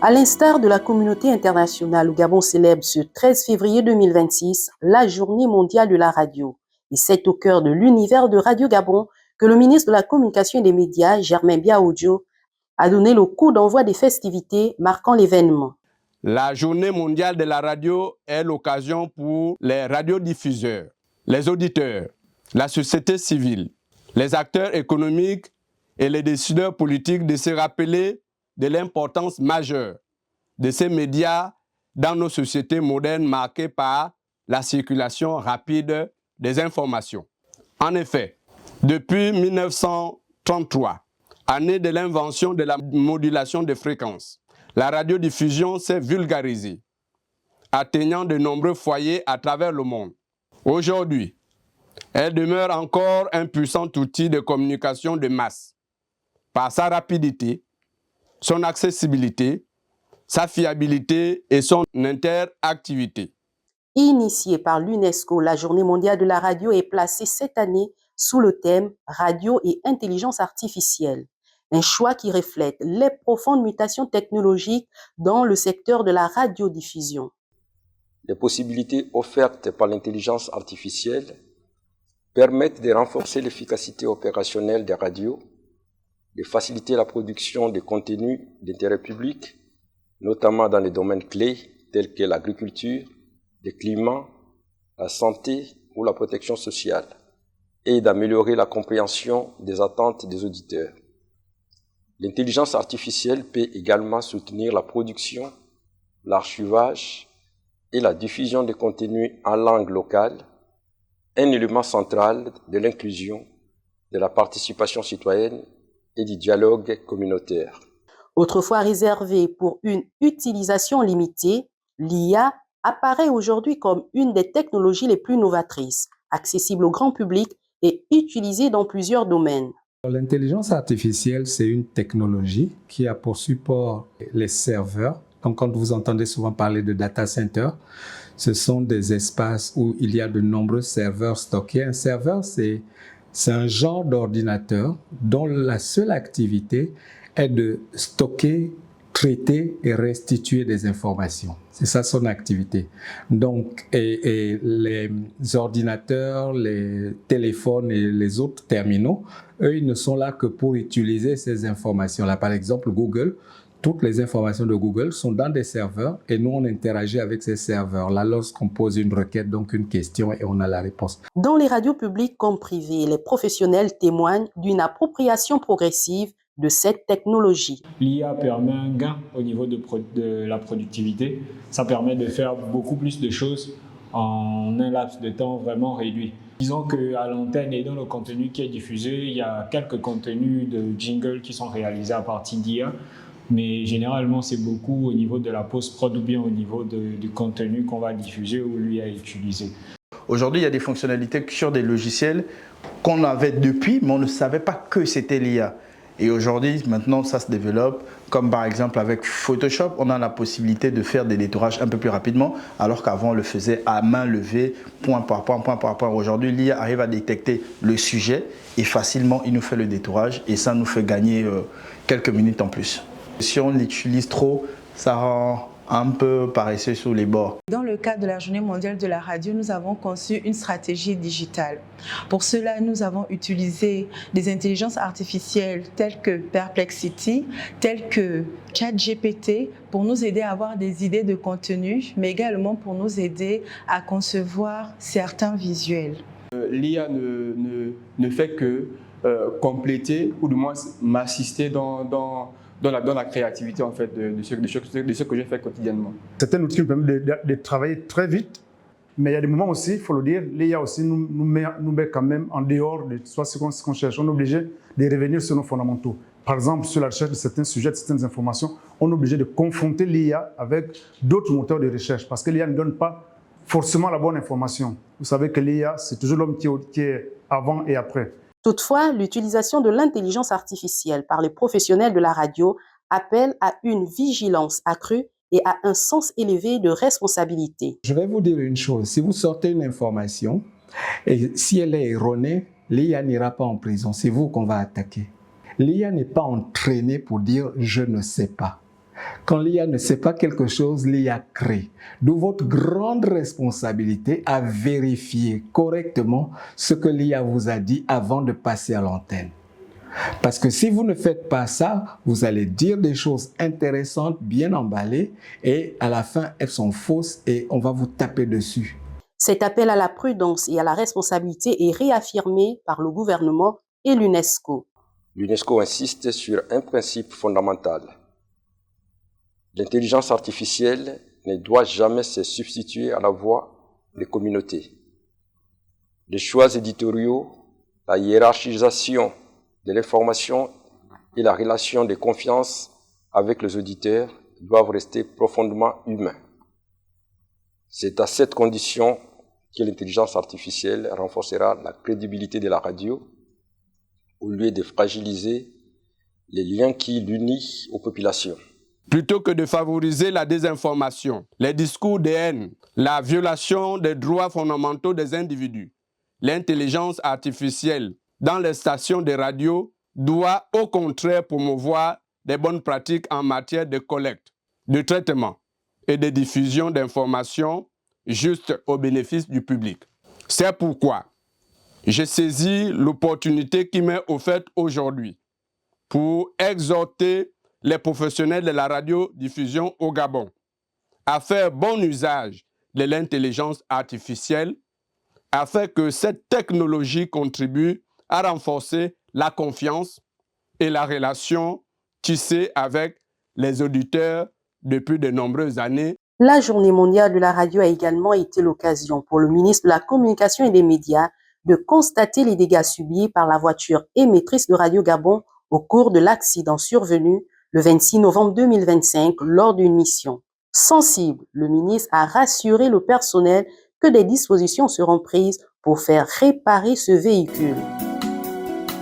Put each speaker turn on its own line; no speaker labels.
À l'instar de la communauté internationale, le Gabon célèbre ce 13 février 2026 la Journée mondiale de la radio. Et c'est au cœur de l'univers de Radio Gabon que le ministre de la Communication et des Médias, Germain Biaodio, a donné le coup d'envoi des festivités marquant l'événement.
La Journée mondiale de la radio est l'occasion pour les radiodiffuseurs, les auditeurs, la société civile, les acteurs économiques et les décideurs politiques de se rappeler de l'importance majeure de ces médias dans nos sociétés modernes marquées par la circulation rapide des informations. En effet, depuis 1933, année de l'invention de la modulation de fréquences, la radiodiffusion s'est vulgarisée, atteignant de nombreux foyers à travers le monde. Aujourd'hui, elle demeure encore un puissant outil de communication de masse par sa rapidité, son accessibilité, sa fiabilité et son interactivité.
Initiée par l'UNESCO, la Journée mondiale de la radio est placée cette année sous le thème Radio et intelligence artificielle. Un choix qui reflète les profondes mutations technologiques dans le secteur de la radiodiffusion.
Les possibilités offertes par l'intelligence artificielle permettent de renforcer l'efficacité opérationnelle des radios, de faciliter la production de contenus d'intérêt public, notamment dans les domaines clés tels que l'agriculture, le climat, la santé ou la protection sociale, et d'améliorer la compréhension des attentes des auditeurs. L'intelligence artificielle peut également soutenir la production, l'archivage et la diffusion de contenus en langue locale, un élément central de l'inclusion, de la participation citoyenne et du dialogue communautaire.
Autrefois réservée pour une utilisation limitée, l'IA apparaît aujourd'hui comme une des technologies les plus novatrices, accessible au grand public et utilisée dans plusieurs domaines.
L'intelligence artificielle, c'est une technologie qui a pour support les serveurs. Donc, quand vous entendez souvent parler de data center, ce sont des espaces où il y a de nombreux serveurs stockés. Un serveur, c'est un genre d'ordinateur dont la seule activité est de stocker, traiter et restituer des informations. C'est ça son activité. Donc, et les ordinateurs, les téléphones et les autres terminaux, eux, ils ne sont là que pour utiliser ces informations-là. Par exemple, Google, toutes les informations de Google sont dans des serveurs et nous, on interagit avec ces serveurs-là lorsqu'on pose une requête, donc une question, et on a la réponse.
Dans les radios publiques comme privées, les professionnels témoignent d'une appropriation progressive de cette technologie.
L'IA permet un gain au niveau de la productivité. Ça permet de faire beaucoup plus de choses en un laps de temps vraiment réduit. Disons qu'à l'antenne et dans le contenu qui est diffusé, il y a quelques contenus de jingle qui sont réalisés à partir d'IA, mais généralement c'est beaucoup au niveau de la post-prod ou bien au niveau du contenu qu'on va diffuser ou lui a utilisé.
Aujourd'hui, il y a des fonctionnalités sur des logiciels qu'on avait depuis, mais on ne savait pas que c'était l'IA. Et aujourd'hui, maintenant, ça se développe, comme par exemple avec Photoshop, on a la possibilité de faire des détourages un peu plus rapidement, alors qu'avant, on le faisait à main levée, point par point, point par point. Aujourd'hui, l'IA arrive à détecter le sujet et facilement, il nous fait le détourage et ça nous fait gagner quelques minutes en plus. Si on l'utilise trop, ça rend un peu paresseux sur les bords.
Dans le cadre de la Journée mondiale de la radio, nous avons conçu une stratégie digitale. Pour cela, nous avons utilisé des intelligences artificielles telles que Perplexity, telles que ChatGPT, pour nous aider à avoir des idées de contenu, mais également pour nous aider à concevoir certains visuels.
L'IA ne fait que compléter ou du moins m'assister dans la créativité en fait, de ce que je fais quotidiennement.
C'est un outil qui nous permet de travailler très vite, mais il y a des moments aussi, il faut le dire, l'IA aussi nous met quand même en dehors de soit ce qu'on cherche. On est obligé de revenir sur nos fondamentaux. Par exemple, sur la recherche de certains sujets, de certaines informations, on est obligé de confronter l'IA avec d'autres moteurs de recherche parce que l'IA ne donne pas forcément la bonne information. Vous savez que l'IA, c'est toujours l'homme qui est avant et après.
Toutefois, l'utilisation de l'intelligence artificielle par les professionnels de la radio appelle à une vigilance accrue et à un sens élevé de responsabilité.
Je vais vous dire une chose, si vous sortez une information et si elle est erronée, l'IA n'ira pas en prison, c'est vous qu'on va attaquer. L'IA n'est pas entraînée pour dire « je ne sais pas ». Quand l'IA ne sait pas quelque chose, l'IA crée. D'où votre grande responsabilité à vérifier correctement ce que l'IA vous a dit avant de passer à l'antenne. Parce que si vous ne faites pas ça, vous allez dire des choses intéressantes, bien emballées, et à la fin, elles sont fausses et on va vous taper dessus.
Cet appel à la prudence et à la responsabilité est réaffirmé par le gouvernement et l'UNESCO.
L'UNESCO insiste sur un principe fondamental. L'intelligence artificielle ne doit jamais se substituer à la voix des communautés. Les choix éditoriaux, la hiérarchisation de l'information et la relation de confiance avec les auditeurs doivent rester profondément humains. C'est à cette condition que l'intelligence artificielle renforcera la crédibilité de la radio au lieu de fragiliser les liens qui l'unissent aux populations.
Plutôt que de favoriser la désinformation, les discours de haine, la violation des droits fondamentaux des individus, l'intelligence artificielle dans les stations de radio doit au contraire promouvoir des bonnes pratiques en matière de collecte, de traitement et de diffusion d'informations justes au bénéfice du public. C'est pourquoi j'ai saisi l'opportunité qui m'est offerte aujourd'hui pour exhorter les professionnels de la radiodiffusion au Gabon à faire bon usage de l'intelligence artificielle afin que cette technologie contribue à renforcer la confiance et la relation tissée avec les auditeurs depuis de nombreuses années.
La Journée mondiale de la radio a également été l'occasion pour le ministre de la Communication et des Médias de constater les dégâts subis par la voiture émettrice de Radio Gabon au cours de l'accident survenu le 26 novembre 2025 lors d'une mission. Sensible, le ministre a rassuré le personnel que des dispositions seront prises pour faire réparer ce véhicule.